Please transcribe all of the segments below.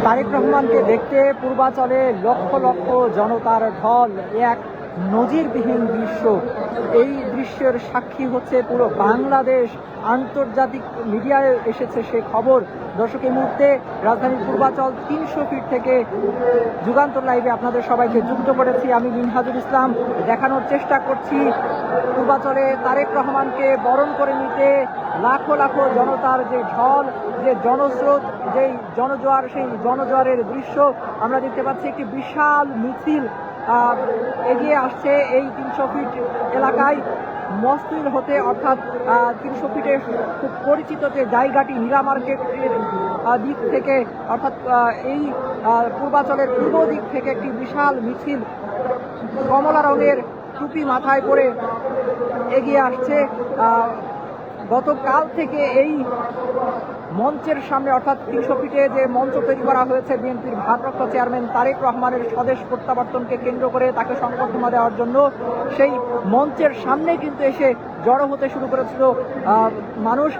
তারেক রহমানকে দেখতে পূর্বাচলে লক্ষ লক্ষ জনতার ঢল, এক নজিরবিহীন দৃশ্য। এই দৃশ্যের সাক্ষী হচ্ছে পুরো বাংলাদেশ, আন্তর্জাতিক মিডিয়ায় এসেছে সে খবর। দর্শক, এই মুহূর্তে রাজধানীর পূর্বাচল 300 ফিট থেকে যুগান্তর লাইভে আপনাদের সবাইকে যুক্ত করেছি। আমি মিনহাজুল ইসলাম। দেখানোর চেষ্টা করছি পূর্বাচলে তারেক রহমানকে বরণ করে নিতে লাখো লাখো জনতার যে ঢল, যে জনস্রোত, যেই জনজোয়ার, সেই জনজোয়ারের দৃশ্য আমরা দেখতে পাচ্ছি। একটি বিশাল মিছিল এগিয়ে আসছে এই 300 ফিট এলাকায় মসজিদ হতে, অর্থাৎ 300 ফিটে খুব পরিচিত যে জায়গাটি নীলা মার্কেটের দিক থেকে, অর্থাৎ এই পূর্বাচলের পূর্ব দিক থেকে একটি বিশাল মিছিল কমলা রঙের টুপি মাথায় করে এগিয়ে আসছে। গতকাল থেকে এই মঞ্চের সামনে, অর্থাৎ 300 ফিটে যে মঞ্চ তৈরি করা হয়েছে বিএনপির ভারপ্রাপ্ত চেয়ারম্যান তারেক রহমানের স্বদেশ প্রত্যাবর্তনকে কেন্দ্র করে তাকে সংবর্ধনা দেওয়ার জন্য, সেই মঞ্চের সামনে কিন্তু এসে জড়ো হতে শুরু করেছিল মানুষ।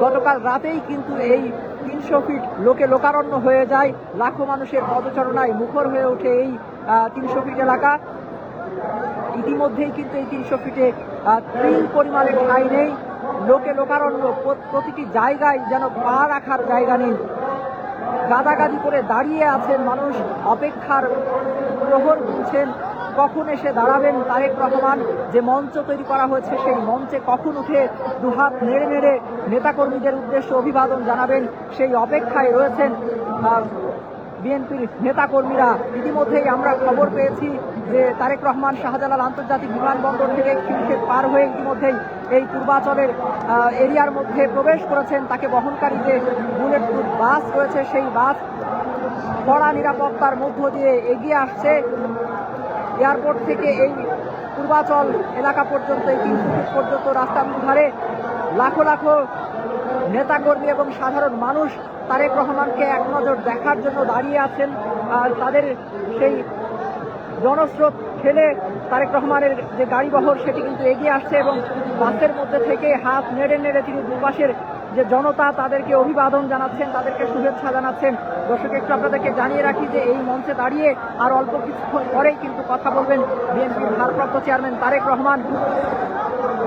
গতকাল রাতেই কিন্তু এই 300 ফিট লোকে লোকারণ্য হয়ে যায়, লাখো মানুষের পদচারণায় মুখর হয়ে ওঠে এই 300 ফিট এলাকা। ইতিমধ্যেই কিন্তু এই 300 ফিটে ত্রিল পরিমাণে ঠাঁই নেই, লোকে লোকারণ্য, প্রতিটি জায়গায় যেন পা রাখার জায়গা নেই। গাদাগাদি করে দাঁড়িয়ে আছেন মানুষ, অপেক্ষার প্রহর গুনছেন কখন এসে দাঁড়াবেন তারেক রহমান। যে মঞ্চ তৈরি করা হয়েছে সেই মঞ্চে কখন উঠে দুহাত নেড়ে নেড়ে নেতাকর্মীদের উদ্দেশ্যে অভিবাদন জানাবেন, সেই অপেক্ষায় রয়েছেন বিএনপির নেতাকর্মীরা। ইতিমধ্যেই আমরা খবর পেয়েছি যে তারেক রহমান শাহজালাল আন্তর্জাতিক বিমানবন্দর থেকে খিলক্ষেত পার হয়ে ইতিমধ্যেই এই পূর্বাচলের এরিয়ার মধ্যে প্রবেশ করেছেন। তাকে বহনকারী যে বুলেট প্রুফ বাস রয়েছে সেই বাস কড়া নিরাপত্তার মধ্য দিয়ে এগিয়ে আসছে। এয়ারপোর্ট থেকে এই পূর্বাচল এলাকা পর্যন্ত, এই 300 ফিট পর্যন্ত রাস্তার ধারে লাখো লাখো নেতাকর্মী এবং সাধারণ মানুষ তারেক রহমানকে এক নজর দেখার জন্য দাঁড়িয়ে আছেন। তাদের সেই জনস্রোত ঠেলে তারেক রহমানের যে গাড়িবহর সেটি কিন্তু এগিয়ে আসছে এবং বাসের মধ্যে থেকে হাত নেড়ে নেড়ে তিনি দুপাশের যে জনতা তাদেরকে অভিবাদন জানাচ্ছেন, তাদেরকে শুভেচ্ছা জানাচ্ছেন। দর্শক, একটু আপনাদেরকে জানিয়ে রাখি যে এই মঞ্চে দাঁড়িয়ে আর অল্প কিছুক্ষণ পরেই কিন্তু কথা বলবেন বিএনপির ভারপ্রাপ্ত চেয়ারম্যান তারেক রহমান।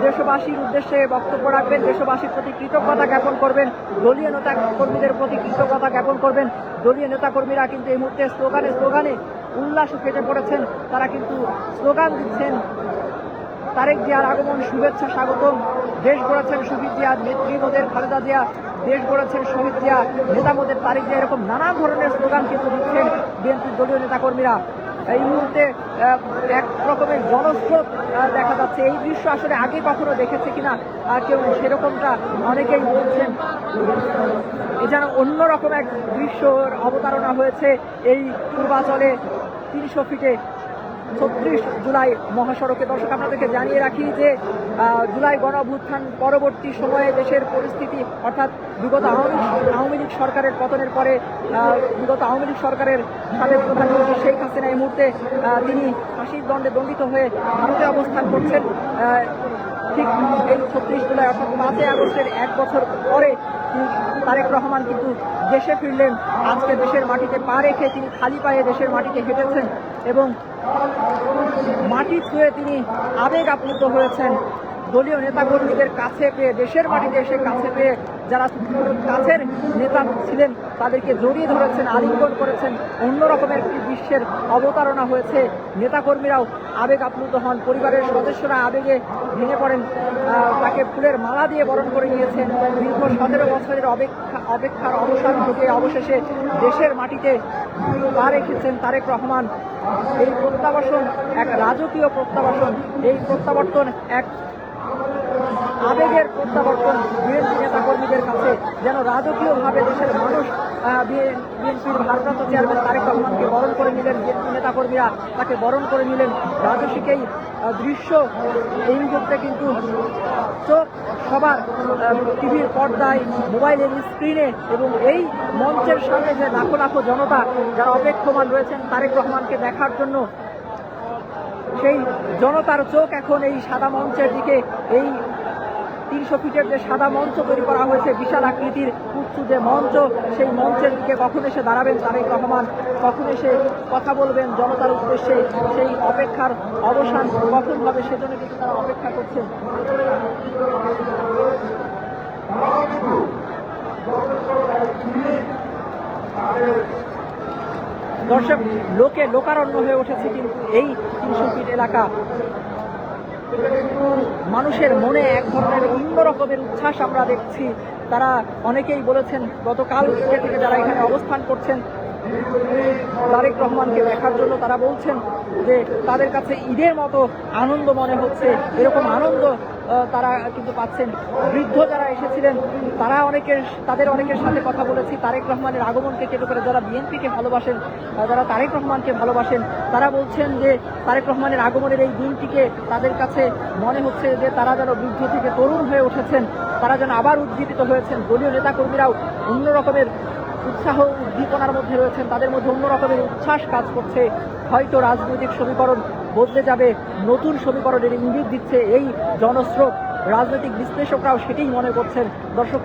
দেশবাসীর উদ্দেশ্যে বক্তব্য রাখবেন, দেশবাসীর প্রতি কৃতজ্ঞতা জ্ঞাপন করবেন, দলীয় নেতা কর্মীদের প্রতি কৃতজ্ঞতা জ্ঞাপন করবেন। দলীয় নেতাকর্মীরা কিন্তু এই মুহূর্তে স্লোগানে স্লোগানে উল্লাসে ফেটে পড়েছেন। তারা কিন্তু স্লোগান দিচ্ছেন, তারেক জিয়ার আগমন শুভেচ্ছা স্বাগতম, দেশ গড়েছেন শহীদ জিয়া, নেত্রী মোদের খালেদা জিয়া, দেশ গড়েছেন শহীদ জিয়া, নেতা মোদের তারেক জিয়া, এরকম নানা ধরনের স্লোগান কিন্তু দিচ্ছেন বিএনপির দলীয় নেতাকর্মীরা। এই মুহূর্তে এক রকমের জনস্রোত দেখা যাচ্ছে। এই দৃশ্য আসলে আগে কখনো দেখেছে কিনা কেউ সেরকমটা অনেকেই বলছেন। এ যেন অন্যরকম এক দৃশ্যর অবতারণা হয়েছে এই পূর্বাচলে 300 ফিটে 36 জুলাই মহাসড়কে। দর্শক, আপনাদেরকে জানিয়ে রাখি যে জুলাই গণ অভ্যুত্থান পরবর্তী সময়ে দেশের পরিস্থিতি, অর্থাৎ বিগত আওয়ামী লীগ সরকারের পতনের পরে বিগত আওয়ামী লীগ সরকারের সাবেক প্রধানমন্ত্রী শেখ হাসিনা এই মুহূর্তে তিনি ফাঁসির দণ্ডে দণ্ডিত হয়ে ভারতে অবস্থান করছেন। ঠিক এই 36 জুলাই অর্থাৎ 5 আগস্টের 1 বছর পরে তারেক রহমান কিন্তু দেশে ফিরলেন। আজকে দেশের মাটিতে পা রেখে তিনি খালি পায়ে দেশের মাটিতে হেঁটেছেন এবং মাটি ছুঁয়ে তিনি আবেগ আপ্লুত হয়েছেন। দলীয় নেতাকর্মীদের কাছে পেয়ে, দেশের মাটিতে এসে কাছে পেয়ে যারা কাছের নেতা ছিলেন তাদেরকে জড়িয়ে ধরেছেন, আলিঙ্গন করেছেন। অন্যরকমের একটি দৃশ্যের অবতারণা হয়েছে। নেতাকর্মীরাও আবেগ আপ্লুত হন, পরিবারের সদস্যরা আবেগে ভেঙে পড়েন, তাকে ফুলের মালা দিয়ে বরণ করে নিয়েছেন। দীর্ঘ 17 বছরের অপেক্ষার অবসান থেকে অবশেষে দেশের মাটিতে পা রেখেছেন তারেক রহমান। এই প্রত্যাবাসন এক রাজকীয় প্রত্যাবাসন, এই প্রত্যাবর্তন এক আবেগের প্রত্যাবর্তন বিএনপি নেতাকর্মীদের কাছে। যেন রাজকীয়ভাবে দেশের মানুষ বিএনপির ভারপ্রাপ্ত চেয়ারম্যান তারেক রহমানকে বরণ করে নিলেন, বিএনপি নেতাকর্মীরা তাকে বরণ করে নিলেন। রাজস্বিক এই দৃশ্য এই মুহূর্তে কিন্তু চোখ সবার টিভির পর্দায়, মোবাইলের স্ক্রিনে এবং এই মঞ্চের সামনে যে লাখো লাখো জনতা যারা অপেক্ষমান রয়েছেন তারেক রহমানকে দেখার জন্য, সেই জনতার চোখ এখন এই সাদা মঞ্চের দিকে। এই 300 ফিটের যে সাদা মঞ্চ তৈরি করা হয়েছে বিশাল আকৃতির, উঁচু যে মঞ্চ, সেই মঞ্চের দিকে কখন এসে দাঁড়াবেন তারেক রহমান, কখন এসে কথা বলবেন জনতার উদ্দেশ্যে, সেই অপেক্ষার অবসান কখন হবে সেজন্য কিন্তু তারা অপেক্ষা করছেন। দর্শক, লোকারণ্য হয়ে উঠেছে কিন্তু এই 300 ফিট এলাকা। মানুষের মনে এক ধরনের অন্য রকমের উচ্ছ্বাস আমরা দেখছি। তারা অনেকেই বলেছেন গতকাল থেকে যারা এখানে অবস্থান করছেন তারেক রহমানকে দেখার জন্য, তারা বলছেন যে তাদের কাছে ঈদের মতো আনন্দ মনে হচ্ছে। এরকম আনন্দ তারা কিন্তু পাচ্ছেন। বৃদ্ধ যারা এসেছিলেন তাদের অনেকের সাথে কথা বলেছি তারেক রহমানের আগমনকে কেন্দ্র করে, যারা বিএনপিকে ভালোবাসেন, যারা তারেক রহমানকে ভালোবাসেন, তারা বলছেন যে তারেক রহমানের আগমনের এই দিনটিকে তাদের কাছে মনে হচ্ছে যে তারা যেন বৃদ্ধ থেকে তরুণ হয়ে উঠেছেন, তারা যেন আবার উজ্জীবিত হয়েছেন। দলীয় নেতাকর্মীরাও অন্য রকমের উৎসাহ উদ্দীপনার মধ্যে রয়েছেন, তাদের মধ্যে অন্য রকমের উচ্ছ্বাস কাজ করছে। হয়তো রাজনৈতিক সমীকরণ বদলে যাবে, নতুন সমীকরণের ইঙ্গিত দিচ্ছে এই জনস্রোত। রাজনৈতিক বিশ্লেষকরাও সেটাই মনে করছেন। দর্শক,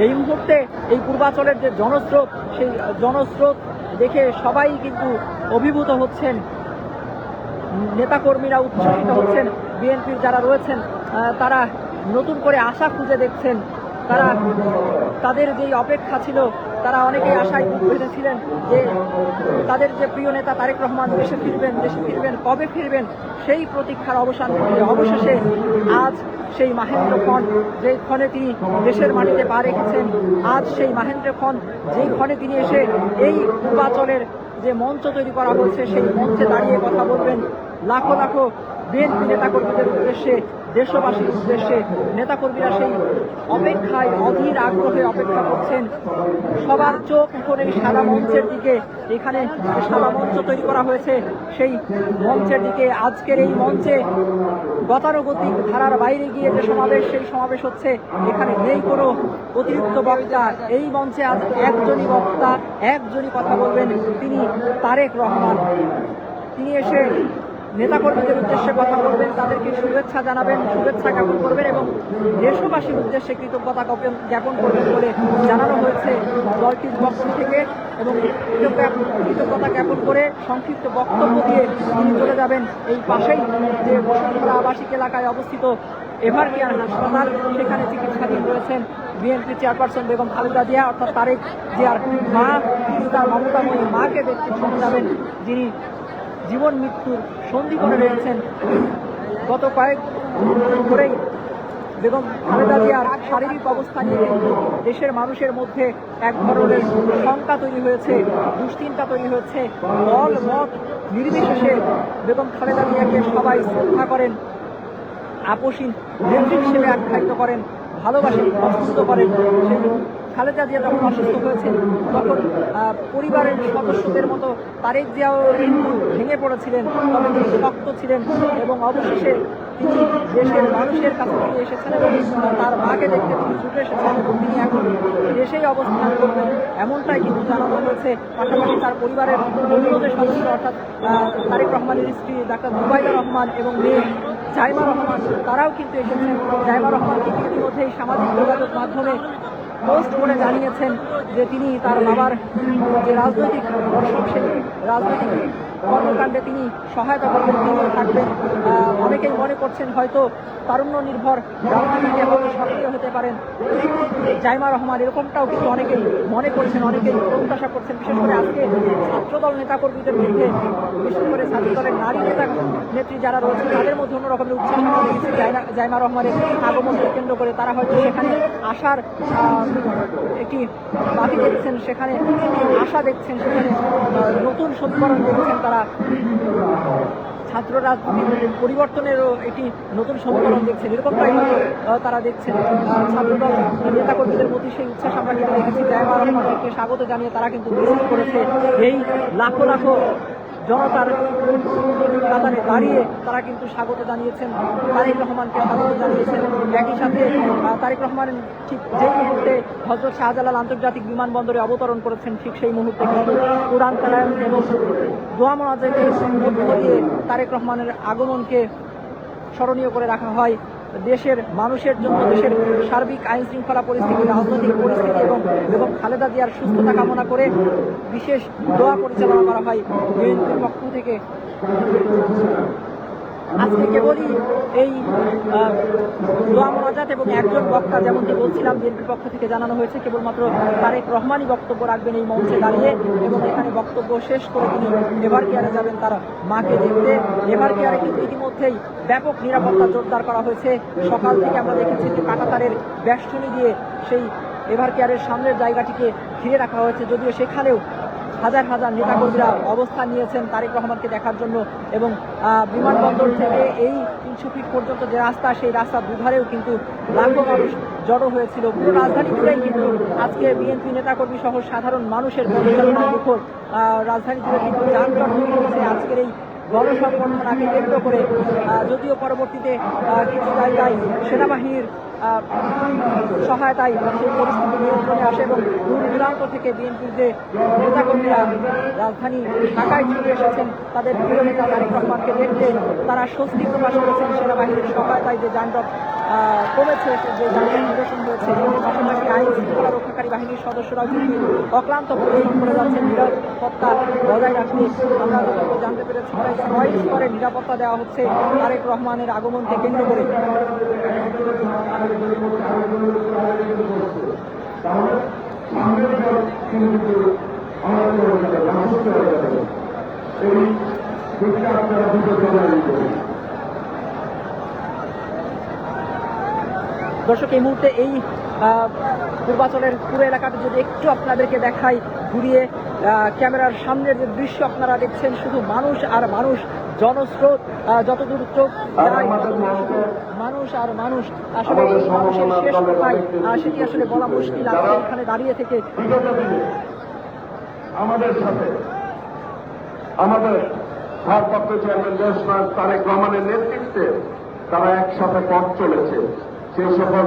এই মুহূর্তে এই পূর্বাচলের যে জনস্রোত, সেই জনস্রোত দেখে সবাই কিন্তু অভিভূত হচ্ছেন, নেতাকর্মীরা উচ্ছ্বসিত হচ্ছেন। বিএনপির যারা রয়েছেন তারা নতুন করে আশা খুঁজে দেখছেন। তারা তাদের যেই অপেক্ষা ছিল, তারা অনেকেই আশায় বেঁধেছিলেন যে তাদের যে প্রিয় নেতা তারেক রহমান দেশে ফিরবেন, কবে ফিরবেন, সেই প্রতীক্ষার অবসান ঘটে অবশেষে আজ সেই মাহেন্দ্র খন, যে ক্ষণে তিনি দেশের মাটিতে পা রেখেছেন, আজ সেই মাহেন্দ্র খন যেই ক্ষণে তিনি এসে এই পূর্বাচলের যে মঞ্চ তৈরি করা হচ্ছে, সেই মঞ্চে দাঁড়িয়ে কথা বলবেন লাখো লাখো বিএনপি নেতাকর্মীদের উদ্দেশ্যে, দেশবাসীর উদ্দেশ্যে। নেতাকর্মীরা সেই অপেক্ষায় অধীর আগ্রহে অপেক্ষা করছেন। সবার চোখ এখন এই সাদা মঞ্চের দিকে। এখানে সাদা মঞ্চ তৈরি করা হয়েছে, সেই মঞ্চের দিকে। আজকের এই মঞ্চে গতানুগতিক ধারার বাইরে গিয়ে যে সমাবেশ, সেই সমাবেশ হচ্ছে। এখানে নেই কোনো অতিরিক্ত বক্তা। এই মঞ্চে আজ একজনই বক্তা, একজনই কথা বলবেন, তিনি তারেক রহমান। তিনি এসে নেতাকর্মীদের উদ্দেশ্যে কথা বলবেন, তাদেরকে শুভেচ্ছা জানাবেন, শুভেচ্ছা জ্ঞাপন করবেন এবং দেশবাসীর উদ্দেশ্যে কৃতজ্ঞতা জ্ঞাপন করবেন বলে জানানো হয়েছে দলটির পক্ষ থেকে। এবং কৃতজ্ঞতা জ্ঞাপন করে সংক্ষিপ্ত বক্তব্য দিয়ে তিনি চলে যাবেন এই পাশেই যে বসুন্ধরা আবাসিক এলাকায় অবস্থিত এভারকেয়ার হাসপাতাল, সেখানে চিকিৎসাধীন রয়েছেন বিএনপি চেয়ারপারসন বেগম খালেদা জিয়া, অর্থাৎ তারেক জিয়ার মা। তার মমতাময়ী মাকে দেখতে চলে যাবেন, যিনি জীবন মৃত্যুর সন্ধিক্ষণে রয়েছেন। গত কয়েক ধরেই বেগম খালেদা জিয়ার শারীরিক অবস্থা নিয়ে কিন্তু দেশের মানুষের মধ্যে এক ধরনের শঙ্কা তৈরি হয়েছে, দুশ্চিন্তা তৈরি হয়েছে। দল মত নির্বিশেষে বেগম খালেদা জিয়াকে সবাই শ্রদ্ধা করেন, আপসীন নেত্রী হিসেবে আখ্যায়িত করেন, ভালোবাসেন, পছন্দ করেন। সেই খালেদা জিয়া যখন অসুস্থ হয়েছেন তখন পরিবারের সদস্যদের মতো তারেক জিয়াও ভেঙে পড়েছিলেন, তবে তিনি শক্ত ছিলেন এবং অবশেষে তিনি দেশের মানুষের কাছে ফিরে এসেছেন এবং তার মাকে দেখতে তিনি ছুটে এসেছেন এবং তিনি এখন দেশেই অবস্থান করবেন, এমনটাই কিন্তু জানানো হয়েছে। পাশাপাশি তার পরিবারের অন্য যে সদস্য, অর্থাৎ তারেক রহমানের স্ত্রী ডাক্তার জুবাইদা রহমান এবং মেয়ে জাইমা রহমান, তারাও কিন্তু এসেছেন। জাইমা রহমান ইতিমধ্যেই সামাজিক যোগাযোগ মাধ্যমে পোস্ট করে জানিয়েছেন যে তিনি তার বাবার যে রাজনৈতিক দর্শক, সেই রাজনৈতিক কর্মকাণ্ডে তিনি সহায়তা করবেন, তিনি থাকবেন। অনেকেই মনে করছেন হয়তো তারুণ্য নির্ভর রাজনীতিতে হয়তো সক্রিয় হতে পারেন জাইমা রহমান, এরকমটাও কিন্তু অনেকেই মনে করছেন, অনেকেই প্রত্যাশা করছেন। বিশেষ করে আজকে ছাত্রদল নেতাকর্মীদের মধ্যে, বিশেষ করে ছাত্রদলের নারী নেত্রী যারা রয়েছে, তাদের মধ্যে অন্যরকমের উৎসাহ দেখেছি জাইমা রহমানের আগমনকে কেন্দ্র করে। তারা হয়তো সেখানে আসার একটি বাতি দেখছেন, সেখানে আশা দেখছেন, সেখানে নতুন সমীকরণ দেখছেন। তারা ছাত্র রাজনীতির পরিবর্তনেরও একটি নতুন সমীকরণ দেখছেন, এরকমটাই হয়তো তারা দেখছেন। ছাত্রদল নেতাকর্মীদের মধ্যে সেই উচ্ছ্বাস আমরা কিন্তু দেখেছি। জাইমা রহমানকে স্বাগত জানিয়ে তারা কিন্তু মিছিল করেছে। এই লাখো লাখো জনতার কাতারে দাঁড়িয়ে তারা কিন্তু স্বাগত জানিয়েছেন, তারেক রহমানকে স্বাগত জানিয়েছেন। একই সাথে তারেক রহমান ঠিক যেই মুহূর্তে হযরত শাহজালাল আন্তর্জাতিক বিমানবন্দরে অবতরণ করেছেন, ঠিক সেই মুহূর্তে কিন্তু কোরআন তেলাওয়াত এবং দোয়া মোনাজাতের মধ্য দিয়ে তারেক রহমানের আগমনকে স্মরণীয় করে রাখা হয়। দেশের মানুষের জন্য, দেশের সার্বিক আইন শৃঙ্খলা পরিস্থিতি, রাজনৈতিক পরিস্থিতি এবং খালেদা জিয়ার সুস্থতা কামনা করে বিশেষ দোয়া পরিচালনা করা হয় বিএনপির পক্ষ থেকে। আজকে কেবলই এই দোয়া মোনাজাত এবং একজন বক্তা, যেমনটি বলছিলাম বিএনপির পক্ষ থেকে জানানো হয়েছে, কেবলমাত্র তারেক রহমানই বক্তব্য রাখবেন এই মঞ্চে দাঁড়িয়ে, এবং এখানে বক্তব্য শেষ করে তিনি এভার কেয়ারে যাবেন তার মাকে দেখতে। এভার কেয়ারে কিন্তু ইতিমধ্যেই ব্যাপক নিরাপত্তা জোরদার করা হয়েছে। সকাল থেকে আমরা দেখেছি যে কাঁটাতারের বেষ্টনী দিয়ে সেই এভার কেয়ারের সামনের জায়গাটিকে ঘিরে রাখা হয়েছে, যদিও সেখানেও হাজার হাজার নেতাকর্মীরা অবস্থান নিয়েছেন তারেক রহমানকে দেখার জন্য। এবং বিমানবন্দর থেকে এই 300 ফিট পর্যন্ত যে রাস্তা, সেই রাস্তার দুধারেও কিন্তু লাখো মানুষ জড়ো হয়েছিল। পুরো রাজধানী জুড়েই কিন্তু আজকে বিএনপি নেতাকর্মী সহ সাধারণ মানুষের গণসংখ্যার মুখর রাজধানী জুড়ে কিন্তু যানজট তৈরি হয়েছে আজকের এই গণসংবর্ধনাকে কেন্দ্র করে। যদিও পরবর্তীতে কিছু জায়গায় সেনাবাহিনীর সহায়তায় সেই পরিস্থিতি নিয়ন্ত্রণে আসে এবং দূর দূরান্ত থেকে বিএনপির যে নেতাকর্মীরা রাজধানী ঢাকায় ছুটে এসেছেন তাদের প্রিয় নেতা তারেক রহমানকে দেখতে তারা স্বস্তি প্রকাশ করেছেন। সেনাবাহিনীর সহায়তায় যে যানজট কমেছে, যে যানজট নিরসন হয়েছে, পাশাপাশি আইন শৃঙ্খলা রক্ষাকারী বাহিনীর সদস্যরাও কিন্তু অক্লান্ত পরিশ্রম করে যাচ্ছেন নিরাপত্তা বজায় রাখতে। আমরা যতটুকু জানতে পেরেছি প্রায় 6 স্তরে নিরাপত্তা দেওয়া হচ্ছে তারেক রহমানের আগমনকে কেন্দ্র করে। দর্শক, এই মুহূর্তে এই পূর্বাচলের পুরো এলাকাটা যদি একটু আপনাদেরকে দেখাই ঘুরিয়ে, ক্যামেরার সামনের যে দৃশ্য আপনারা দেখছেন, শুধু মানুষ আর মানুষ, জনস্রোত যতদূর চোখ যায় মানুষ আর মানুষ। আসলে এই মানুষের শেষ কোথায় সেটি আসলে বলা মুশকিল। আছে এখানে দাঁড়িয়ে থেকে আমাদের সাথে আমাদের ভারপ্রাপ্ত চেয়ারম্যান দেশনাথ তারেক রহমানের নেতৃত্বে তারা একসাথে পথ চলেছে। সেই সকল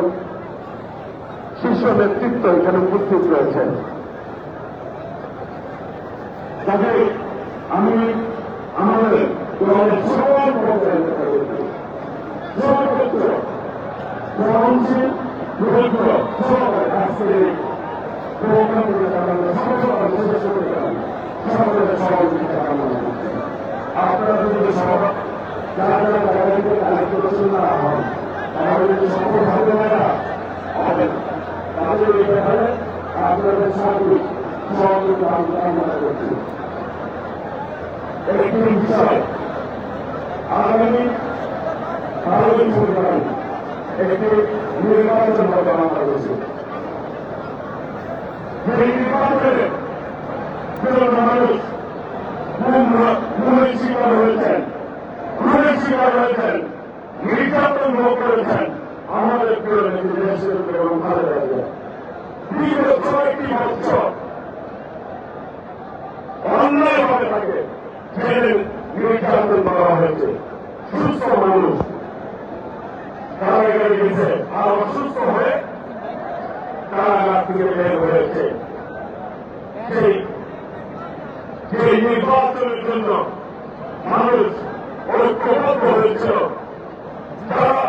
শীর্ষ নেতৃত্ব এখানে উপস্থিত রয়েছেন। তাদের আমি আমাদের আপনারা যদি সভা যারা যারা জায়গাটিতে দায়িত্ব রসুন না হন, আমাদের যদি সফল হবে না হবে, তাদের এই ব্যাপারে আপনাদের সার্বিক সহযোগিতা আমি কামনা করছি। একটি বিষয় আগামী 12 ফেব্রুয়ারি একটি নির্বাচন হবে আমার দেশে। যে নির্বাচনে মানুষ গুণের শিকার হয়েছেন, নির্যাতন ভোগ করেছেন আমাদের প্রিয় নেত্রী দেশের এবং খালেদা জিয়া। বিগত 6টি বছর অন্যায়ভাবে তাকে জেলে নির্যাতন করা হয়েছে। সুস্থ মানুষ কারাগারে গেছে আর অসুস্থ হয়ে কারাগার থেকে বের হয়েছে। সেই নির্বাচনের জন্য মানুষ ঐক্যবদ্ধ হয়েছিল। যারা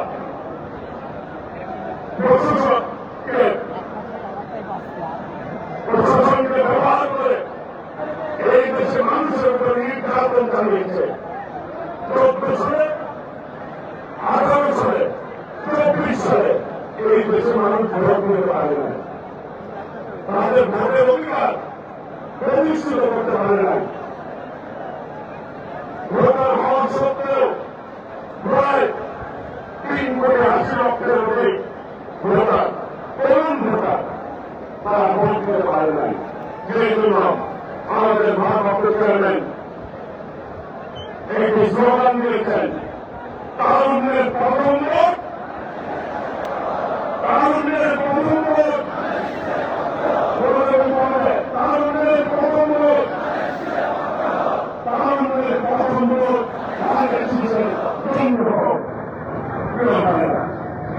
প্রশাসনকে ব্যবহার করে এই দেশে মানুষের উপর নির্যাতন চালিয়েছে। 14 সালে, 18 সালে, 24 সালে এই দেশে মানুষ ভোট দিতে পারে না, তাদের ভোটের অধিকার প্রতিষ্ঠিত করতে পারে না। ভোটার হওয়া সত্ত্বেও প্রায় 3,80,00,000 অধিক ভোটার, তরুণ ভোটার, তারা ভোট দিতে পারে না। সেই জন্য আমাদের ভারপ্রাপ্ত চেয়ারম্যান একটি স্লোগান দিয়েছেন, তারুণ্যের প্রথম ভোট, তারুণ্যের প্রথম ভোট, তারুণ্যের প্রথম ভোট, তারুণ্যের প্রথম ভোট, আমাদের শিশুর জন্ম হোক।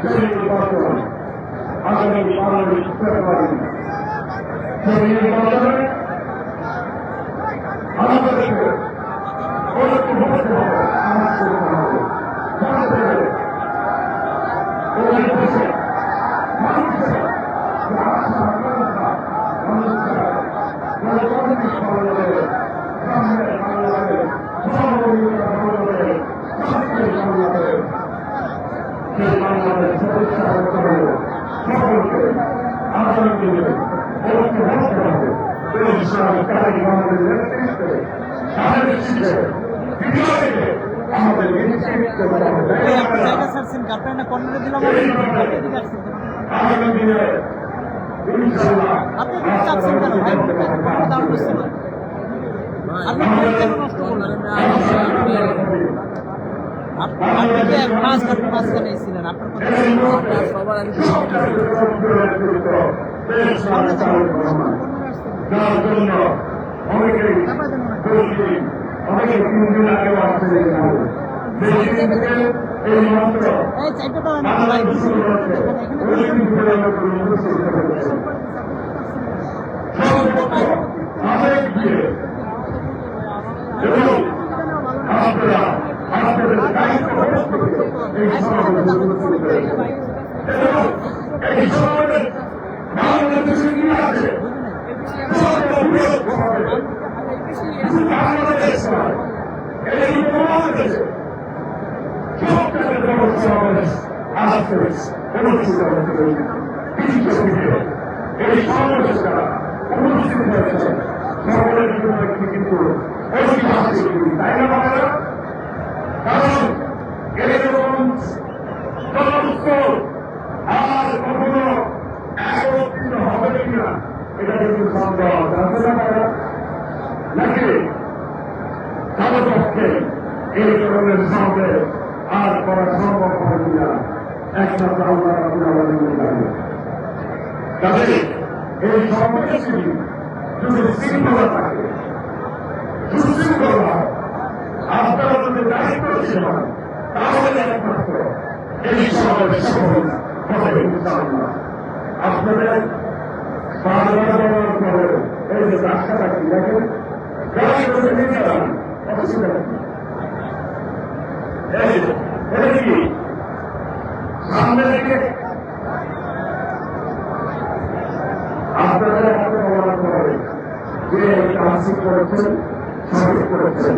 সেই নির্বাচন আগামী 12 ফেব্রুয়ারি, সেই নির্বাচনে আমাদেরকে ঐক্যবদ্ধ হবে, আমাদের হবে। জায়গা ছাড়ছেন গার্লফ্রেন্ড কর্নারে দিলাম আপনি চাচ্ছেন কেন দাম বুঝছেন আপনি কেন নষ্ট করলেন মাঝখানে ছিলেন আপনার কথা সবার আগে যার জন্য অনেকেই অনেকে 3 দিন আগেও আসতে এই মাত্র আপনারা আপনাদের দায়িত্ব এই সমাজের বাংলাদেশে নিয়ে আছে বাংলাদেশ এই উপমহাদেশে এই সমাবেশটা অনুষ্ঠিত হয়েছে সকলের জন্য একটি কিন্তু ঐতিহাসিক তাই না বাংলা কারণ এরকম জনউৎসব আর কখনো একত্রিত হবে কিনা এটা কিন্তু সন্দেহ জানতে না পারা নাকি কারো পক্ষে এই ধরনের সমাবেশ আর করা সম্ভব হবে কিনা একমাত্র আল্লাহ রাব্বুল আলামিন জানেন। কাজে এই সমাবেশটি যদি শৃঙ্খলা থাকে সুশৃঙ্খলা আপনারা যদি দায়িত্ব ছিল তাহলে একমাত্র এই সমাবেশ সফল হবে ইনশাআল্লাহ। আপনাদের বারবার বলার পরে এই যে রাস্তাটা কি দেখেন গাড়ি করে নিয়ে যান অসুবিধা কি এটা কি সামনে থেকে আপনারা হাতে বলার পরে যে কাজটি করেছেন সঠিক করেছেন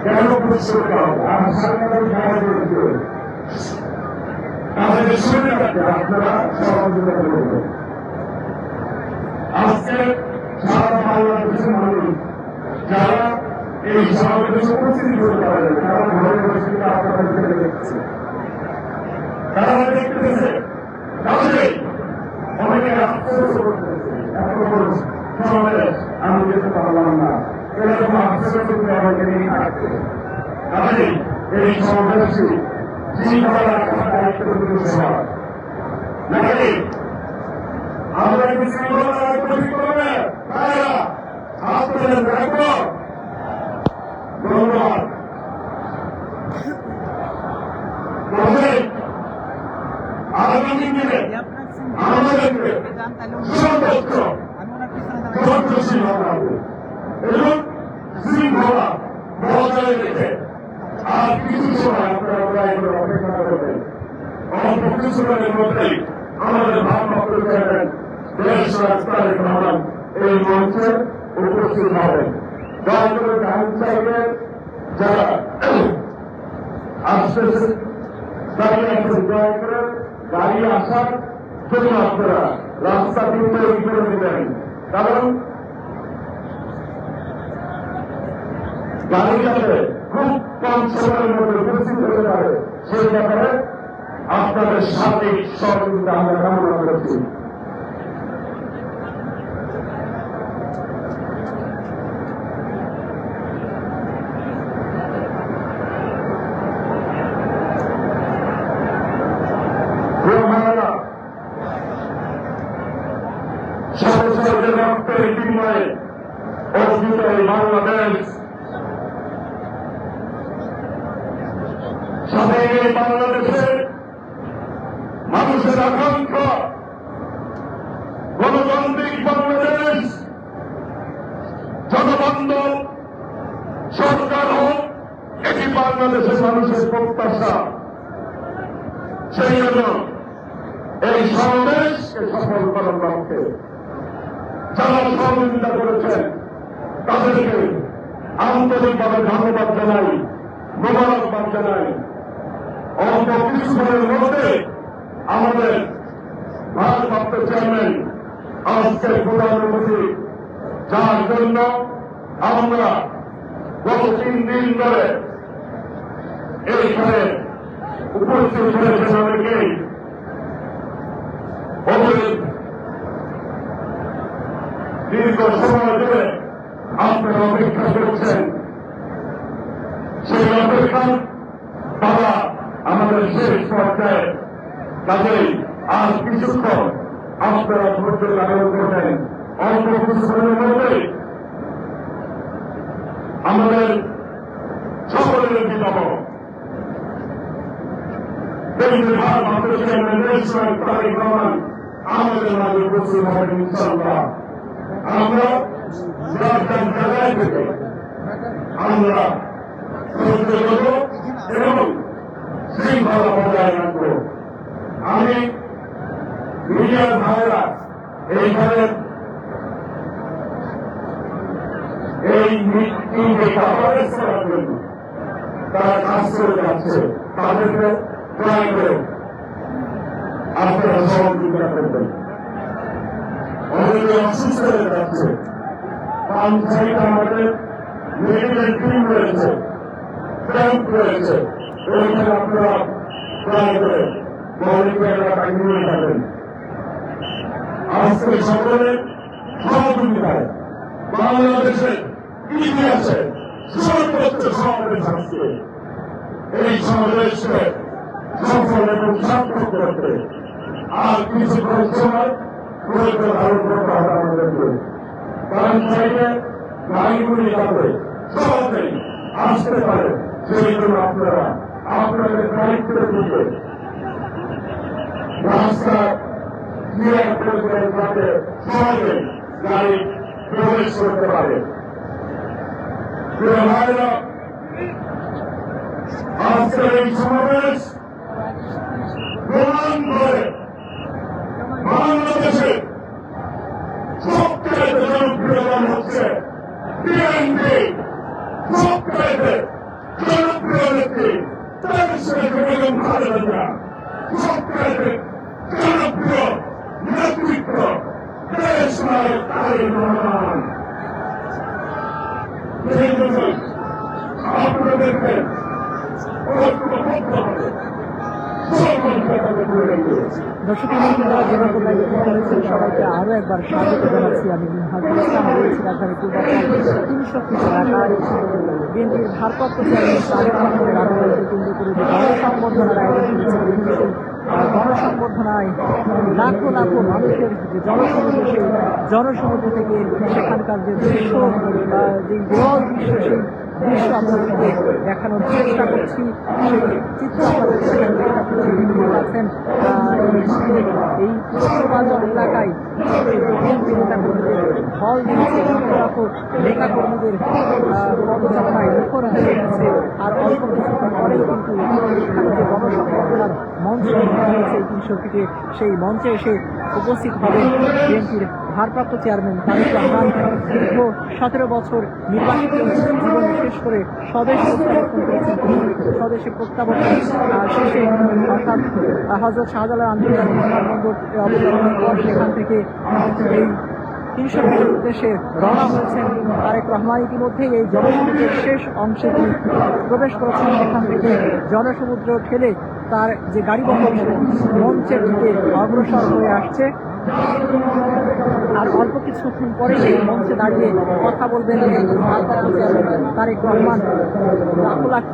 কেন পুরস্কার আর সাংবাদিক সাহায্য তাদের শুনে রাখতে আপনারা সহযোগিতা করবেন। আজকে সারা বাংলাদেশের মানুষ যারা এই সমাবেশে উপস্থিত হতে পারেন তারা ঘরে বসে আপনারা দেখছে তারা দেখতেছে তাহলেই অনেকে আফসোস করতেছে এত বড় সমাবেশ আমি যেতে পারলাম না এরকম আফসোস করতে আমাকে নিয়ে থাকতে তাহলে এই সমাবেশটি শৃঙ্খলা রাখার দায়িত্ব কিন্তু সবার নাকি আমরা কি শৃঙ্খলা রাখতে করবে তারা আপনাদের রাখবো ধন্যবাদ। আগামী দিনে আমাদেরকে সর্বোচ্চ ধৈর্যশীল হতে হবে এবং শৃঙ্খলা বজায় রেখে আর কিছু সময় আপনারা অপেক্ষা করবেন। অল্প কিছু সময়ের মধ্যেই আমাদের ভারপ্রাপ্ত চেয়ারম্যান দেশ রাস্তায় রহমান এই মঞ্চে উপস্থিত হবেন। দয়া করে জাহান সাহেবের যারা আসতেছে দাঁড়িয়ে আছেন দয়া করে গাড়ি আসার জন্য আপনারা রাস্তা কিন্তু তৈরি করে দেবেন কারণ গাড়ি যাতে খুব কম সময়ের মধ্যে উপস্থিত হতে পারে সেই ব্যাপারে আপনাদের সার্বিক সহযোগিতা আমরা কামনা করছি। সহযোগের রক্তের বিনিময়ে অর্জিত এই বাংলাদেশ সাথে এই বাংলাদেশের মানুষের আকাঙ্ক্ষা গণতান্ত্রিক বাংলাদেশ জনবান্ধব সরকার হোক এটি বাংলাদেশের মানুষের প্রত্যাশা। সেই জন্য এই সমাবেশকে সফল করার লক্ষ্যে যারা সহযোগিতা করেছেন তাদেরকে আন্তরিকভাবে ধন্যবাদ জানাই, মোবারকবাদ জানাই। অল্প কিছু সময়ের মধ্যে আমাদের ভারপ্রাপ্ত চেয়ারম্যান আজকের প্রধান অতিথি, যার জন্য আমরা গত 3 দিন ধরে এইখানে উপস্থিত হয়েছেন অনেকেই দীর্ঘ সময় ধরে আপনারা অপেক্ষা করছেন। সেই অপেক্ষা তারা আমাদের শেষ পর্যায়ে, কাজেই আজ কিছুক্ষণ আপনারা ধৈর্য ধারণ করবেন। অল্প কিছুক্ষণের মধ্যে আমাদের সকলের বিবাহ ভারপ্রাপ্ত চেয়ারম্যান তারেক রহমান আমাদের মাঝে উপস্থিত হবেন ইনশাআল্লাহ। আমরা জায়গায় থেকে আমরা ধৈর্য দেব এবং শৃঙ্খলা বজায় রাখব। আমি মিডিয়ার ভাইরা এইখানে এই মিটিংকে কভারেজ করার জন্য তারা কাজ করে যাচ্ছে, তাদেরকে দয়া করে আপনারা সহযোগিতা করবেন। অনেকে অসুস্থ হয়ে যাচ্ছে, পাঞ্চায়েত আমাদের মেডিকেল টিম রয়েছে, ক্যাম্প রয়েছে, ওইখানে আপনারা দয়া করে মৌলিক এলাকায় নিয়ে যাবেন। আজকে সকলের সহযোগিতায় বাংলাদেশের ইতিহাসে সর্বোচ্চ সমাবেশ আজকে, এই সমাবেশকে সফল এবং সার্থক করতে আর কিছুক্ষণ সময় ধৈর্য ধারণ করতে হবে আমাদেরকে। পাঞ্চায়েতে গাড়িগুলি যাতে সহজেই আসতে পারে, সেই জন্য আপনারা আপনাদের দায়িত্বের দিকে রাস্তা ক্লিয়ার করে দেন, যাতে সহজেই গাড়ি প্রবেশ করতে পারে। প্রিয় ভাইরা, আজকের এই সমাবেশ প্রমাণ করে বাংলাদেশে সবচেয়ে জনপ্রিয় দল হচ্ছে বিএনপি, সবচেয়ে জনপ্রিয় নেত্রী বেগম খালেদা জিয়া, সবচেয়ে জনপ্রিয় নেতৃত্ব দেশ নায়ক তারেক রহমান। সেই জন্য আপনাদেরকে ঐক্যবদ্ধ হবে। দর্শক আপনারা যেভাবে দায়িত্ব করেছেন সবাইকে আরো একবার স্বাগত জানাচ্ছি। আমি হাজুল ইসলাম রয়েছি রাজধানী পূর্বাঞ্চল 300 ফিট এলাকায় বিএনপির ভারপ্রাপ্ত চেয়ারম্যান তারেক রহমানের আগমনকে কেন্দ্র করে যে গণসংবর্ধনার আয়োজন করেছে, গণসংবর্ধনায় লাখো লাখো মানুষের যে জনসমুদ্র, সেই জনসমুদ্র থেকে সেখানকার যে দৃশ্য, যে দেওয়াল দৃশ্য, সেই দৃশ্য আপনাদেরকে দেখানোর চেষ্টা করছি। সেই চিত্র আপনাদের দেখানোর চেষ্টা করছি। আছেন এই পূর্বাঞ্চল এলাকায় বিএনপি নেতাকর্মীদের ঢল দিয়েছে, লাখো নেতাকর্মীদের পদযাত্রায় মুখর হয়ে গেছে। আর অল্প কিছুক্ষণ পরেই কিন্তু এখানে যে গণসংবর্ধনার মঞ্চ হয়েছে 300 ফিটে, সেই মঞ্চে এসে উপস্থিত হবে বিএনপির ভারপ্রাপ্ত চেয়ারম্যান তারেক রহমান। দীর্ঘ 17 বছর নির্বাচিত জীবন শেষ করে স্বদেশে প্রত্যাবর্তন করেছেন তিনি। স্বদেশে প্রত্যাবর্তন শেষে অর্থাৎ হযরত শাহজালাল আন্তর্জাতিক বিমানবন্দর অবতরণের পর সেখান থেকে এই 300 ফিটের উদ্দেশ্যে রওনা হয়েছেন তারেক রহমান। ইতিমধ্যেই এই জনসমুদ্রের শেষ অংশে তিনি প্রবেশ করেছেন। সেখান থেকে জনসমুদ্র ঠেলে তার যে গাড়ি বহর মঞ্চের দিকে অগ্রসর হয়ে আসছে। আর অল্প কিছুক্ষণ পরে এই মঞ্চে দাঁড়িয়ে কথা বলবেন তারেক রহমান। লাখ লাখ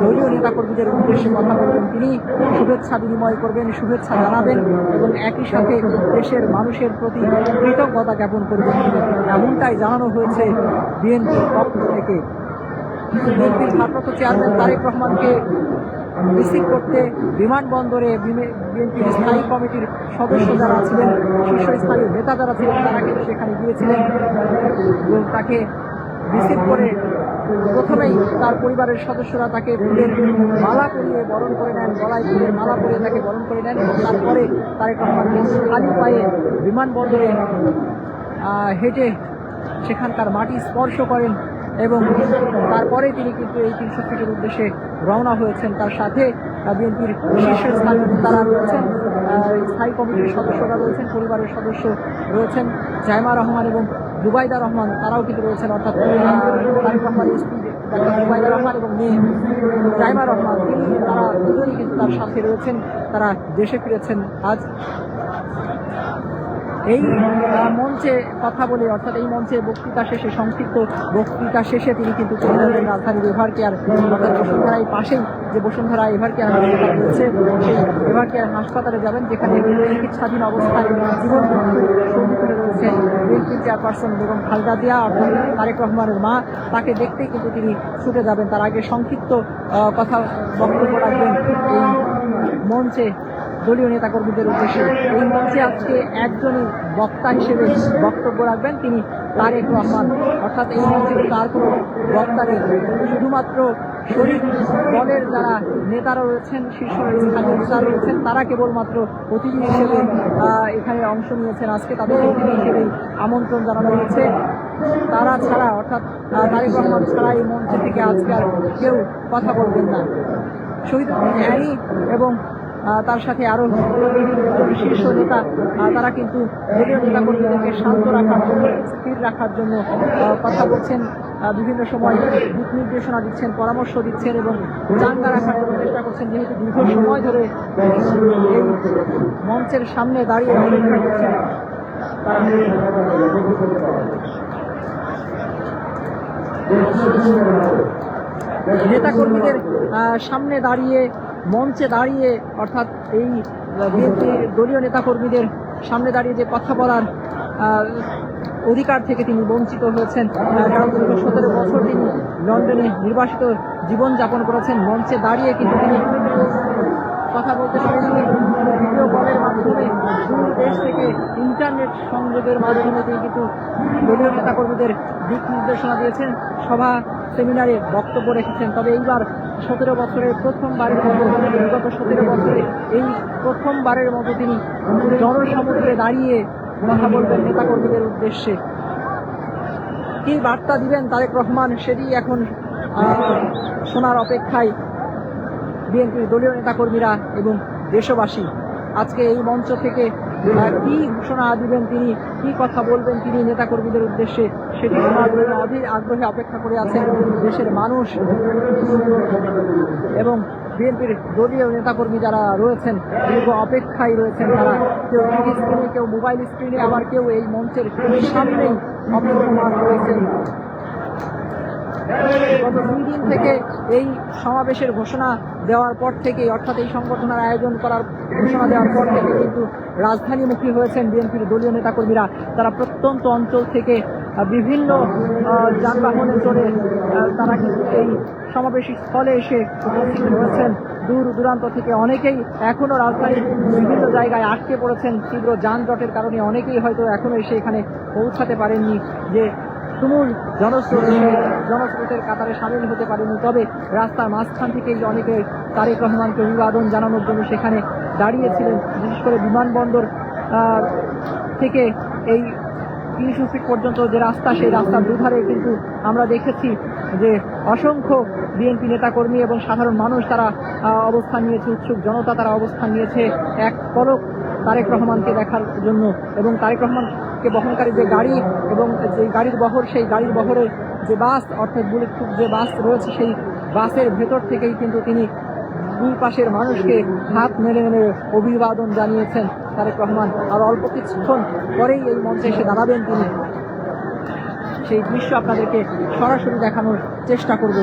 দলীয় নেতাকর্মীদের উদ্দেশ্যে কথা বলবেন তিনি, শুভেচ্ছা বিনিময় করবেন, শুভেচ্ছা জানাবেন এবং একই সাথে দেশের মানুষের প্রতি কৃতজ্ঞতা জ্ঞাপন করবেন। এমনটাই জানানো হয়েছে বিএনপির পক্ষ থেকে। বিএনপির ভারপ্রাপ্ত চেয়ারম্যান তারেক রহমানকে রিসিভ করতে বিমানবন্দরে বিএনপির স্থায়ী কমিটির সদস্য যারা ছিলেন, শীর্ষস্থানীয় নেতা যারা ছিলেন, তারা কিন্তু সেখানে গিয়েছিলেন এবং তাকে রিসিভ করে প্রথমেই তার পরিবারের সদস্যরা তাকে ফুলের মালা পরিয়ে বরণ করে নেন, গলায় ফুলের মালা পরিয়ে তাকে বরণ করে নেন। তারপরে তারেক রহমান খালি পায়ে বিমানবন্দরে হেঁটে সেখানকার মাটি স্পর্শ করেন এবং তারপরে তিনি কিন্তু এই 300 ফিটের উদ্দেশ্যে রওনা হয়েছেন। তার সাথে বিএনপির শীর্ষস্থানীয় নেতারা রয়েছেন, স্থায়ী কমিটির সদস্যরা রয়েছেন, পরিবারের সদস্য রয়েছেন, জাইমা রহমান এবং জুবাইদা রহমান তারাও কিন্তু রয়েছেন, অর্থাৎ তারেক রহমানের স্ত্রী জুবাইদা রহমান এবং মেয়ে জাইমা রহমান তারা দুজনই কিন্তু তার সাথে রয়েছেন। তারা দেশে ফিরেছেন আজ। এই মঞ্চে কথা বলে, অর্থাৎ এই মঞ্চে বক্তৃতা শেষে, সংক্ষিপ্ত বক্তৃতা শেষে তিনি কিন্তু চলে যাবেন রাজধানীর এভার কেয়ার, অর্থাৎ বসুন্ধরা এই পাশেই যে বসুন্ধরা এভার কেয়ার হাসপাতাল রয়েছে সেই এভার কেয়ার হাসপাতালে যাবেন, যেখানে চিকিৎসাধীন অবস্থায় জীবন মৃত্যু রয়েছে বিএনপি চেয়ারপারসন বেগম খালেদা জিয়া, অর্থাৎ তারেক রহমানের মা। তাকে দেখতেই কিন্তু তিনি ছুটে যাবেন। তার আগে সংক্ষিপ্ত কথা বক্তব্য রাখবেন এই মঞ্চে দলীয় নেতাকর্মীদের উদ্দেশ্যে। এই মঞ্চে আজকে একজনই বক্তা হিসেবে বক্তব্য রাখবেন, তিনি তারেক রহমান। অর্থাৎ এই মঞ্চে তার কোনো বক্তা নেই, শুধুমাত্র শরীর দলের যারা নেতারা রয়েছেন, শীর্ষস্থানীয় নেতা রয়েছেন, তারা কেবলমাত্র অতিথি হিসেবে এখানে অংশ নিয়েছেন। আজকে তাদের অতিথি হিসেবেই আমন্ত্রণ জানানো হয়েছে। তারা ছাড়া, অর্থাৎ তারেক রহমান ছাড়া এই মঞ্চে থেকে আজকে আর কেউ কথা বলবেন না। শহীদ অ্যানি এবং তার সাথে আরো শীর্ষ নেতা তারা কিন্তু দলীয় নেতাকর্মীদেরকে শান্ত রাখার জন্য, স্থির রাখার জন্য কথা বলছেন, বিভিন্ন সময় দিক নির্দেশনা দিচ্ছেন, পরামর্শ দিচ্ছেন এবং চাঙ্গা রাখার জন্য চেষ্টা করছেন। যেহেতু দীর্ঘ সময় ধরে এই মঞ্চের সামনে দাঁড়িয়ে অপেক্ষা করছেন নেতাকর্মীদের সামনে দাঁড়িয়ে, মঞ্চে দাঁড়িয়ে, অর্থাৎ এই বিএনপির দলীয় নেতাকর্মীদের সামনে দাঁড়িয়ে যে কথা বলার অধিকার থেকে তিনি বঞ্চিত হয়েছেন। কারণ দীর্ঘ 17 বছর তিনি লন্ডনে নির্বাসিত জীবনযাপন করেছেন। মঞ্চে দাঁড়িয়ে কিন্তু তিনি কথা বলতে পারেননি। ভিডিও কলের মাধ্যমে দূর দেশ থেকে ইন্টারনেট সংযোগের মাধ্যমে তিনি কিন্তু দলীয় নেতাকর্মীদের দিক নির্দেশনা দিয়েছেন, সভা সেমিনারে বক্তব্য রেখেছেন। তবে এইবার 17 বছরের প্রথমবারের মতো, বিগত 17 বছরে এই প্রথমবারের মতো তিনি জনসমুদ্রে দাঁড়িয়ে কথা বলবেন নেতাকর্মীদের উদ্দেশ্যে। কি বার্তা দিবেন তারেক রহমান, সেটি এখন শোনার অপেক্ষায় বিএনপির দলীয় নেতাকর্মীরা এবং দেশবাসী। আজকে এই মঞ্চ থেকে কি ঘোষণা দিবেন তিনি, কি কথা বলবেন তিনি নেতাকর্মীদের উদ্দেশ্যে, সেটি শোনার জন্য অধীর আগ্রহে অপেক্ষা করে আছেন দেশের মানুষ এবং বিএনপির দলীয় নেতাকর্মী যারা রয়েছেন, দীর্ঘ অপেক্ষায় রয়েছেন। তারা কেউ টিভি স্ক্রিনে, কেউ মোবাইল স্ক্রিনে, আবার কেউ এই মঞ্চের সামনেই অপেক্ষমান রয়েছেন। গত 2 দিন থেকে এই সমাবেশের ঘোষণা দেওয়ার পর থেকে, অর্থাৎ এই সংগঠনের আয়োজন করার ঘোষণা দেওয়ার পর থেকে কিন্তু রাজধানীমুখী হয়েছেন বিএনপির দলীয় নেতাকর্মীরা। তারা প্রত্যন্ত অঞ্চল থেকে বিভিন্ন যানবাহনে চড়ে তারা কিন্তু এই সমাবেশ স্থলে এসে উপস্থিত হয়েছেন। দূর দূরান্ত থেকে অনেকেই এখনো রাজধানীর বিভিন্ন জায়গায় আটকে পড়েছেন তীব্র যানজটের কারণে। অনেকেই হয়তো এখনো এসে এখানে পৌঁছাতে পারেননি, যে তুমুল জনস্রোতের কাতারে সামিল হতে পারেনি। তবে রাস্তার মাঝখান থেকেই অনেকে তারেক রহমানকে অভিবাদন জানানোর জন্য সেখানে দাঁড়িয়েছিলেন। বিশেষ করে বিমানবন্দর থেকে এই 300 ফিট পর্যন্ত যে রাস্তা, সেই রাস্তার দুধারে কিন্তু আমরা দেখেছি যে অসংখ্য বিএনপি নেতাকর্মী এবং সাধারণ মানুষ তারা অবস্থান নিয়েছে, উৎসুক জনতা তারা অবস্থান নিয়েছে এক পলক তারেক রহমানকে দেখার জন্য। এবং তারেক রহমানকে বহনকারী যে গাড়ি এবং যে গাড়ির বহর, সেই গাড়ির বহরে যে বাস, অর্থাৎ বুলেট প্রুফ যে বাস রয়েছে, সেই বাসের ভেতর থেকেই কিন্তু তিনি দুই পাশের মানুষকে হাত মেলে মেলে অভিবাদন জানিয়েছেন তারেক রহমান। আর অল্প কিছুক্ষণ পরেই এই মঞ্চে এসে দাঁড়াবেন তিনি। সেই দৃশ্য আপনাদেরকে সরাসরি দেখানোর চেষ্টা করব।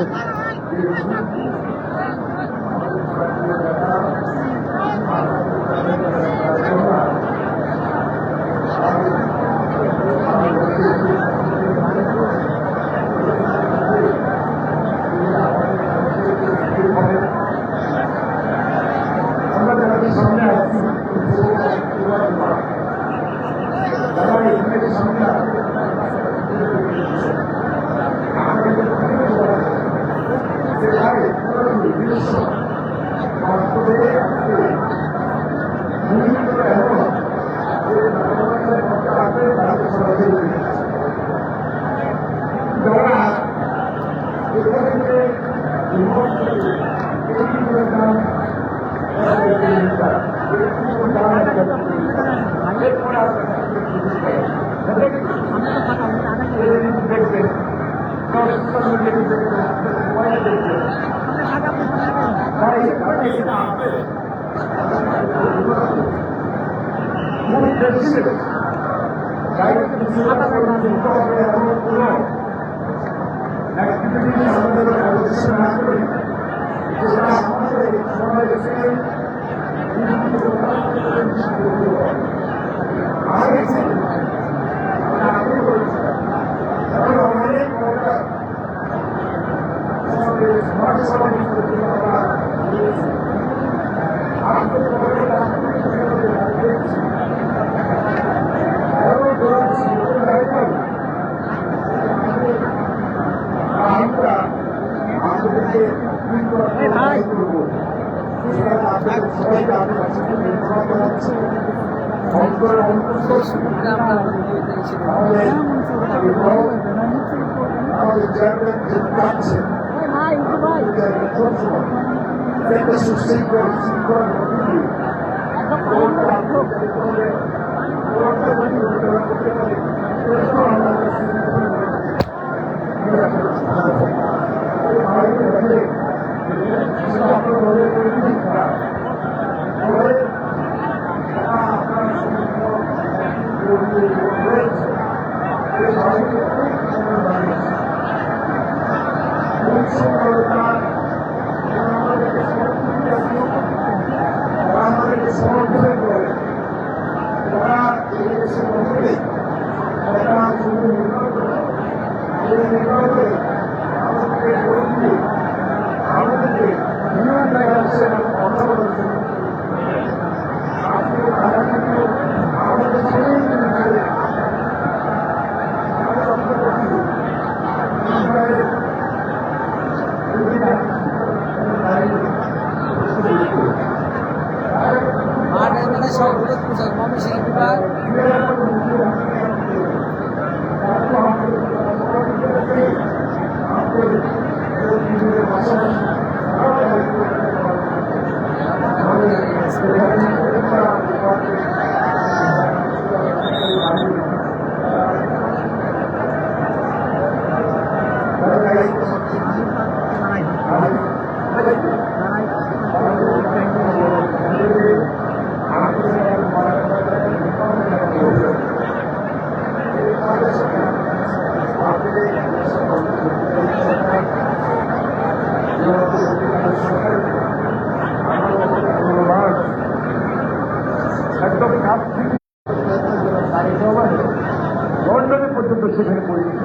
লন্ডনে পর্যন্ত সেখানে পরিণত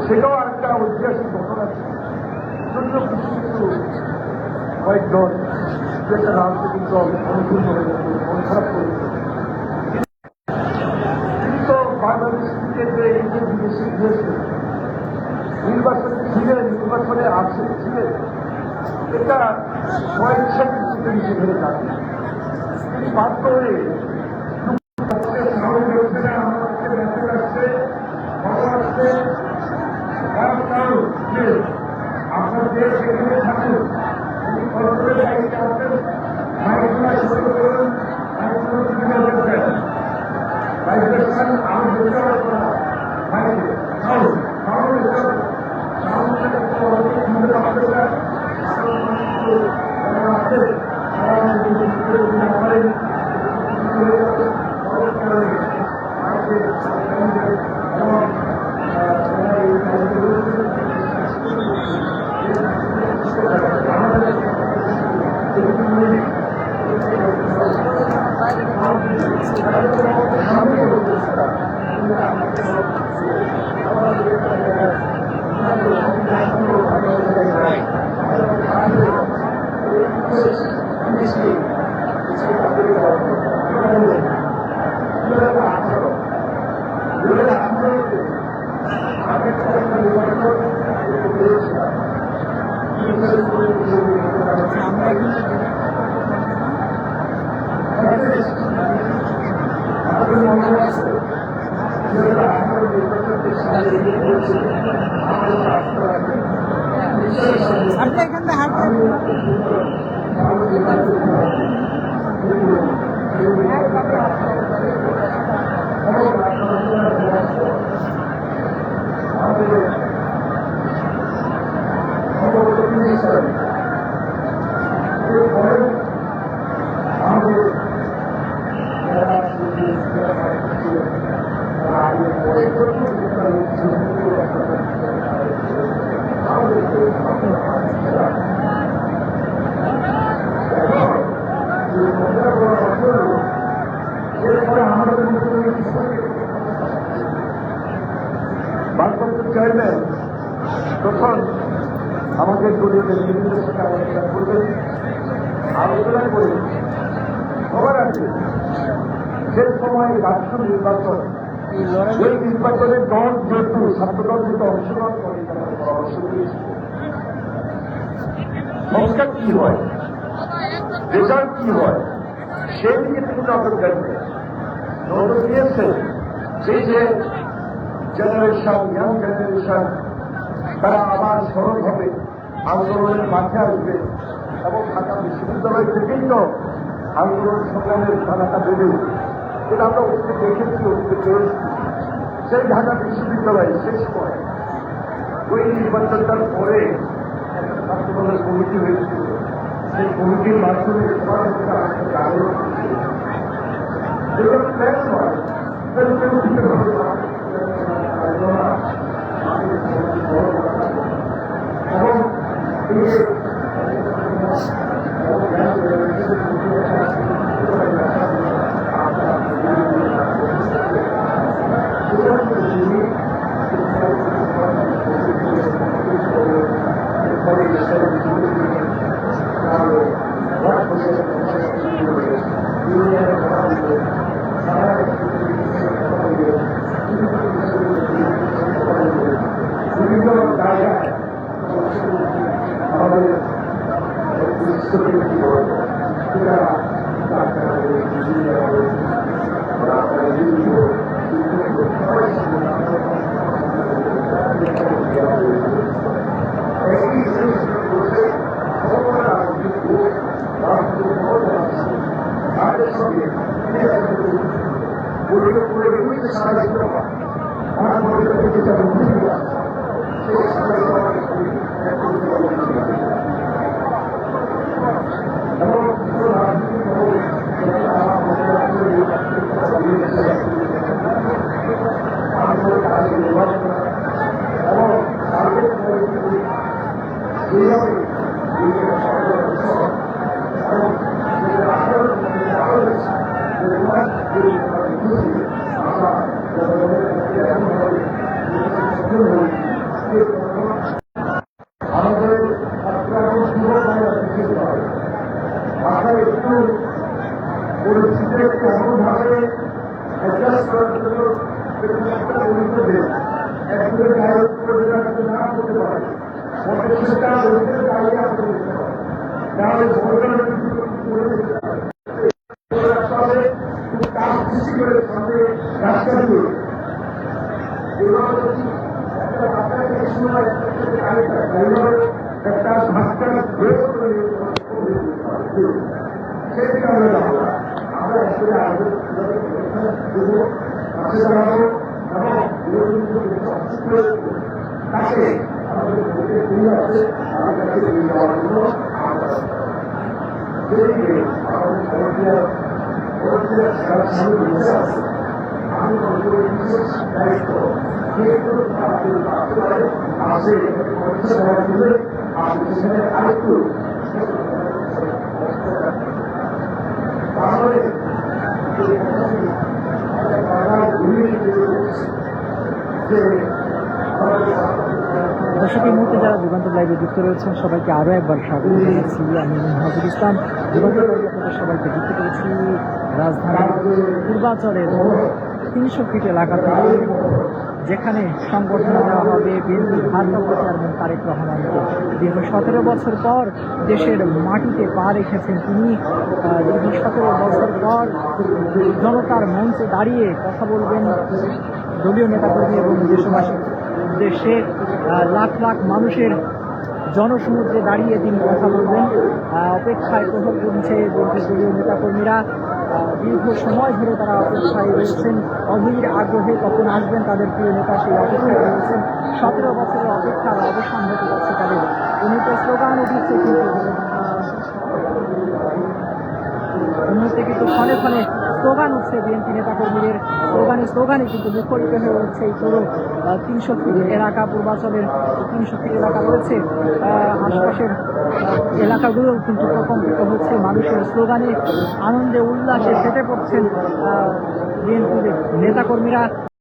সেটাও একটা ঐতিহাসিক ঘটনা ছিল কিছু কিছু কয়েকজন একটা রাজনৈতিক দল অনুকূল হয়ে যেত মন খারাপ করে তিনি তো বাংলাদেশ ক্রিকেটে ইন্ডিয়ান বিদেশে গিয়েছেন নির্বাচনে ছিলেন নির্বাচনে আসেন ছিলেন এটা স্বইচ্ছা কিন্তু তিনি সেখানে যান তিনি বাধ্য হয়ে আপনার দেশ সেখানে থাকুন দায়িত্বে আছেন আপনি এখান থেকে হাঁটবেন ভারপ্রাপ্ত চেয়ারম্যান তখন আমাদের দলীয় নেতৃত্বের সাথে আলোচনা করবেন, আলোচনা করে সবার আগে যে সময় রাষ্ট্র নির্বাচন, এই নির্বাচনে দল যেহেতু ছাত্রদল যেহেতু অংশগ্রহণ করে তারা পরামর্শ দিয়েছে সংস্কার কি হয়, রেজাল্ট কি হয়, সেই দিকে তিনি নজর দেবেন। নজর দিয়েছে যে জেনারেশন, ইয়াং জেনারেশন তারা আবার স্মরণ হবে, আন্দোলনের মাঠে আসবে এবং ঢাকা বিশ্ববিদ্যালয় থেকেই তো আন্দোলন সংগ্রামের ধারাটা বেড়ে উঠবে। এটা আমরা উঠতে দেখেছি, উঠতে পেরেছি। সেই ঢাকা বিশ্ববিদ্যালয়ে শেষ সময় ওই নির্বাচনটার পরে একটা ছাত্রদলের কমিটি হয়েছিল, সেই কমিটির মাধ্যমে সবার মধ্যে আমাদের আন্দোলন যেগুলো প্ল্যান হয় এবং বিভিন্ন জায়গায় আমাদের আমাদের মাথায় একটু পরিস্থিতির এমনভাবে অ্যাডজাস্ট করার জন্য একটা গুরুত্ব দেন, একজনের গায়ে করে না করতে পারে, সেটা রোগের গায়ে আসতে দিতে পারে, তাহলে কাজ সৃষ্টি করে সামনে রাস্তা দিয়ে একটা ভাস্কর সেই কারণে আমরা আসলে তাকে আমাদের আছে আমাদের কাছে নিয়ে যাওয়ার জন্য আমি দায়িত্ব আছে আরেকটু তাহলে দর্শক, এই মুহূর্তে যারা যুগান্তর লাইভে যুক্ত রয়েছেন সবাইকে আরও একবার স্বাগত জানাচ্ছি। আমি হাফিজ ইসলাম। যুগান্তর লাইভে আপনাদের সবাইকে যুক্ত করেছি রাজধানীর পূর্বাচলের 300 ফিট এলাকা থেকে, যেখানে সংবর্ধনা দেওয়া হবে বিএনপির ভারপ্রাপ্ত চেয়ারম্যান তারেক রহমানকে। দীর্ঘ 17 বছর পর দেশের মাটিতে পা রেখেছেন তিনি। দীর্ঘ 17 বছর পর জনতার মঞ্চে দাঁড়িয়ে কথা বলবেন দলীয় নেতাকর্মী এবং দেশবাসীর উদ্দেশ্যে। লাখ লাখ মানুষের জনসমুদ্রে দাঁড়িয়ে তিনি কথা বলবেন। অপেক্ষায় প্রহর গুনছে দলীয় নেতাকর্মীরা। দীর্ঘ সময় ধরে তারা অপেক্ষায় রয়েছেন, অধীর আগ্রহে কখন আসবেন তাদের প্রিয় নেতা, সেই অপেক্ষায় রয়েছেন। 17 বছরের অপেক্ষার অবসান হতে যাচ্ছে তাদের। উনিতে স্লোগানও দিচ্ছে, কিন্তু মুহূর্তে কিন্তু ক্ষণে ক্ষণে স্লোগান উঠছে বিএনপি নেতাকর্মীদের। স্লোগানে কিন্তু মুখরিত হয়ে উঠছে এই পুরো 300 ফিট এলাকা, পূর্বাচলের 300 ফিট এলাকা রয়েছে। আশপাশের এলাকাগুলোও কিন্তু প্রকম্পিত হচ্ছে মানুষের স্লোগানে, আনন্দে উল্লাসে ফেটে পড়ছেন বিএনপির নেতাকর্মীরা।